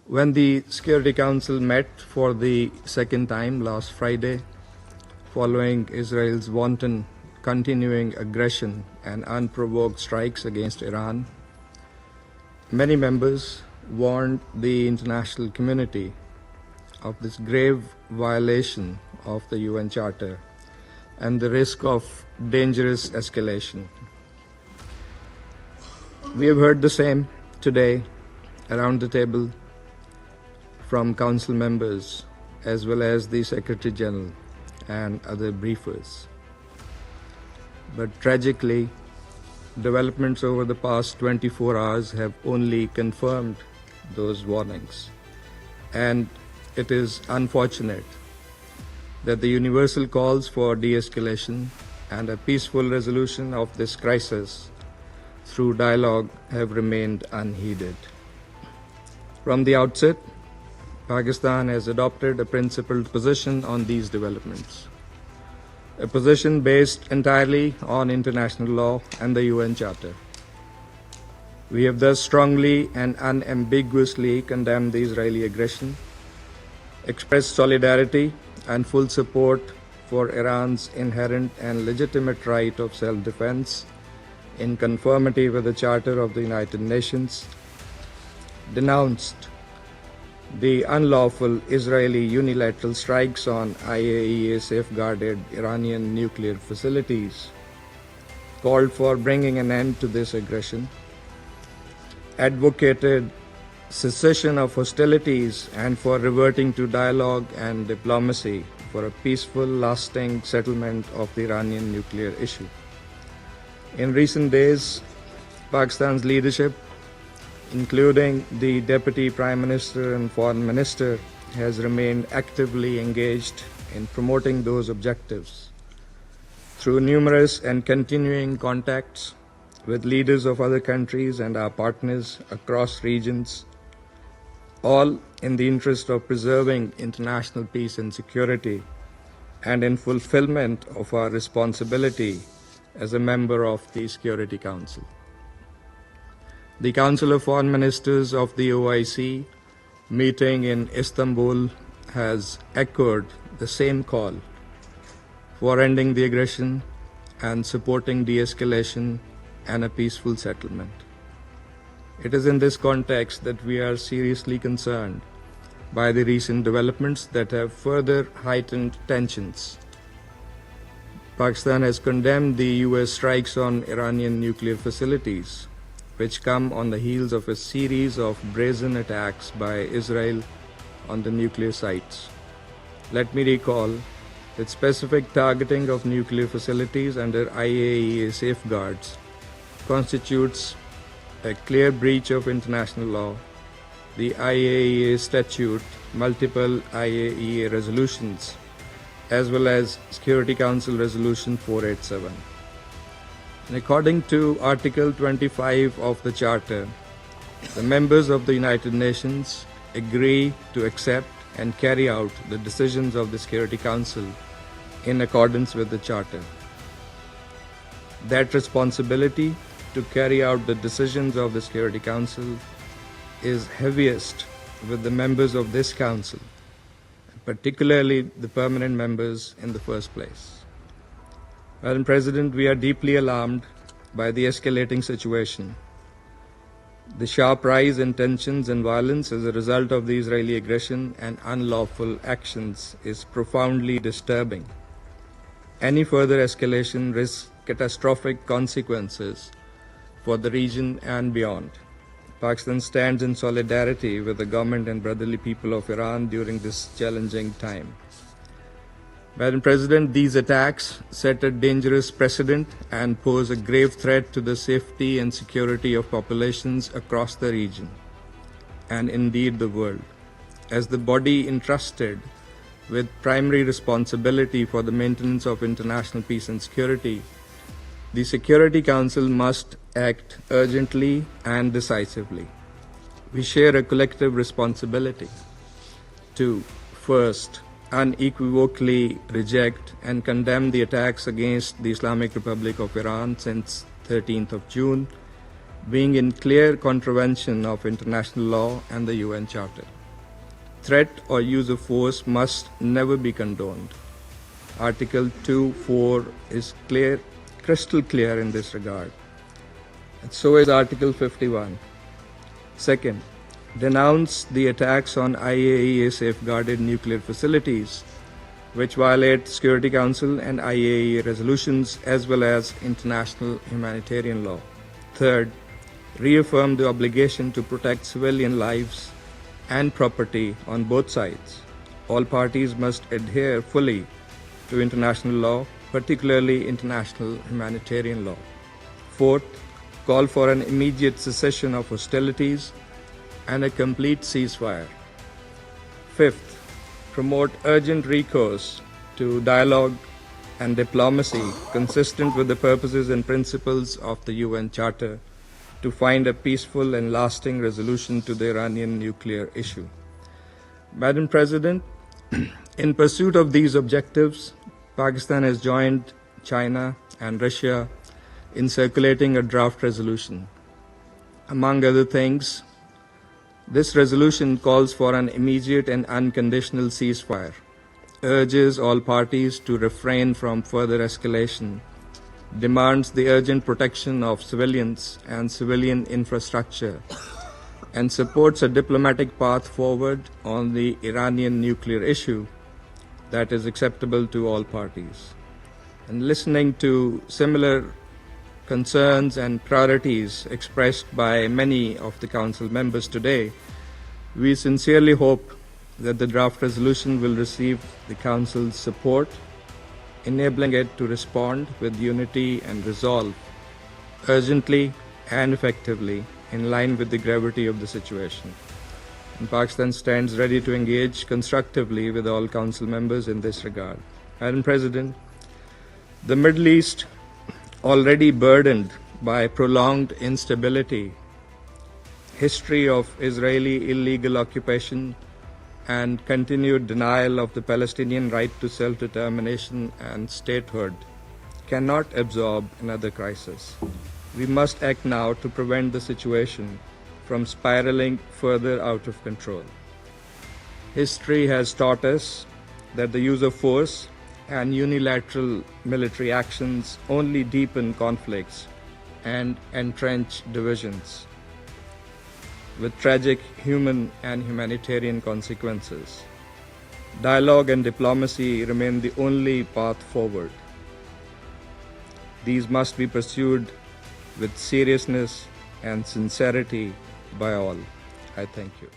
When the Security Council met for the second time last Friday, following Israel's wanton continuing aggression and unprovoked strikes against Iran, many members warned the international community of this grave violation of the UN Charter and the risk of dangerous escalation. We have heard the same today around the table from Council members as well as the Secretary General and other briefers. But tragically, developments over the past 24 hours have only confirmed those warnings. And it is unfortunate that the universal calls for de-escalation and a peaceful resolution of this crisis through dialogue have remained unheeded. From the outset, Pakistan has adopted a principled position on these developments, a position based entirely on international law and the UN Charter. We have thus strongly and unambiguously condemned the Israeli aggression, expressed solidarity and full support for Iran's inherent and legitimate right of self-defense in conformity with the Charter of the United Nations, denounced the unlawful Israeli unilateral strikes on IAEA safeguarded Iranian nuclear facilities, called for bringing an end to this aggression, advocated cessation of hostilities and for reverting to dialogue and diplomacy for a peaceful, lasting settlement of the Iranian nuclear issue. In recent days, Pakistan's leadership, including the Deputy Prime Minister and Foreign Minister, has remained actively engaged in promoting those objectives through numerous and continuing contacts with leaders of other countries and our partners across regions, all in the interest of preserving international peace and security and in fulfillment of our responsibility as a member of the Security Council. The Council of Foreign Ministers of the OIC meeting in Istanbul has echoed the same call for ending the aggression and supporting de-escalation and a peaceful settlement. It is in this context that we are seriously concerned by the recent developments that have further heightened tensions. Pakistan has condemned the US strikes on Iranian nuclear facilities, which come on the heels of a series of brazen attacks by Israel on the nuclear sites. Let me recall that specific targeting of nuclear facilities under IAEA safeguards constitutes a clear breach of international law, the IAEA statute, multiple IAEA resolutions, as well as Security Council Resolution 487. And according to Article 25 of the Charter, the members of the United Nations agree to accept and carry out the decisions of the Security Council in accordance with the Charter. That responsibility to carry out the decisions of the Security Council is heaviest with the members of this Council, particularly the permanent members in the first place. Madam President, we are deeply alarmed by the escalating situation. The sharp rise in tensions and violence as a result of the Israeli aggression and unlawful actions is profoundly disturbing. Any further escalation risks catastrophic consequences for the region and beyond. Pakistan stands in solidarity with the government and brotherly people of Iran during this challenging time. Madam President, these attacks set a dangerous precedent and pose a grave threat to the safety and security of populations across the region, and indeed the world. As the body entrusted with primary responsibility for the maintenance of international peace and security, the Security Council must act urgently and decisively. We share a collective responsibility to, first, unequivocally reject and condemn the attacks against the Islamic Republic of Iran since 13th of June, being in clear contravention of international law and the UN Charter. threat or use of force must never be condoned. Article 2.4 is crystal clear in this regard. And so is Article 51. Second, denounce the attacks on IAEA safeguarded nuclear facilities, which violate Security Council and IAEA resolutions as well as international humanitarian law. Third, reaffirm the obligation to protect civilian lives and property on both sides. All parties must adhere fully to international law, particularly international humanitarian law. Fourth, call for an immediate cessation of hostilities and a complete ceasefire. Fifth, promote urgent recourse to dialogue and diplomacy consistent with the purposes and principles of the UN Charter to find a peaceful and lasting resolution to the Iranian nuclear issue. Madam President, in pursuit of these objectives, Pakistan has joined China and Russia in circulating a draft resolution. Among other things, this resolution calls for an immediate and unconditional ceasefire, urges all parties to refrain from further escalation, demands the urgent protection of civilians and civilian infrastructure, and supports a diplomatic path forward on the Iranian nuclear issue that is acceptable to all parties. And listening to similar concerns and priorities expressed by many of the Council members today, we sincerely hope that the draft resolution will receive the Council's support, enabling it to respond with unity and resolve, urgently and effectively, in line with the gravity of the situation. And Pakistan stands ready to engage constructively with all Council members in this regard. Madam President, the Middle East, already burdened by prolonged instability, history of Israeli illegal occupation, and continued denial of the Palestinian right to self-determination and statehood, cannot absorb another crisis. We must act now to prevent the situation from spiraling further out of control. History has taught us that the use of force and unilateral military actions only deepen conflicts and entrench divisions, with tragic human and humanitarian consequences. Dialogue and diplomacy remain the only path forward. These must be pursued with seriousness and sincerity by all. I thank you.